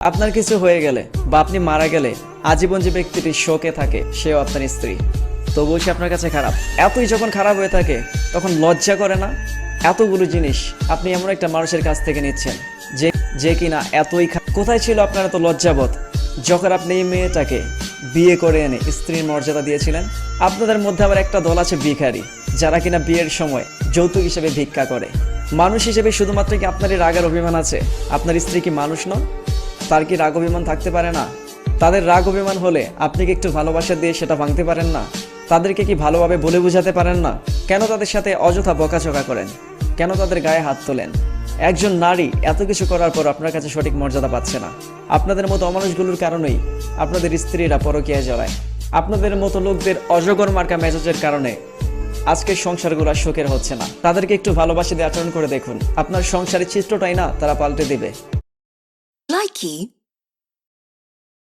আপনার কিছু হয়ে গেলে বা আপনি মারা গেলে আজীবন যে ব্যক্তিটি শোকে থাকে সেও আপনার স্ত্রী, তবুও সে আপনার কাছে খারাপ। এতই যখন খারাপ হয়ে থাকে তখন লজ্জা করে না? এতগুলো জিনিস আপনি এমন একটা মানুষের কাছ থেকে নিচ্ছেন যে যে কিনা এতই কোথায় ছিল আপনার এত লজ্জাবোধ যখন আপনি এই মেয়েটাকে বিয়ে করে এনে স্ত্রীর মর্যাদা দিয়েছিলেন? আপনাদের মধ্যে আবার একটা দল আছে ভিখারি, যারা কিনা বিয়ের সময় যৌতুক হিসেবে ভিক্ষা করে। মানুষ হিসেবে শুধুমাত্র কি আপনারই রাগের অভিমান আছে? আপনার স্ত্রী কি মানুষ নন? তার কি রাগ অভিমান থাকতে পারে না? তাদের রাগ অভিমান হলে আপনি কি একটু ভালোবাসা দিয়ে সেটা ভাঙতে পারেন না? তাদেরকে কি ভালোভাবে বলে বোঝাতে পারেন না? কেন তাদের সাথে অযথা বকাঝকা করেন? কেন তাদের গায়ে হাত তোলেন? একজন নারী এত কিছু করার পর আপনার কাছে সঠিক মর্যাদা পাচ্ছে না। আপনাদের মতো অমানুষগুলোর কারণেই আপনাদের স্ত্রীরা পরকীয়ায় জড়ায়। আপনাদের মতো লোকদের অজগর মার্কা মেজাজের কারণে আজকের সংসারগুলো সুখের হচ্ছে না। তাদেরকে একটু ভালোবাসা দিয়ে আচরণ করে দেখুন, আপনার সংসারের চিত্রটাই না তারা পাল্টে দিবে। Likey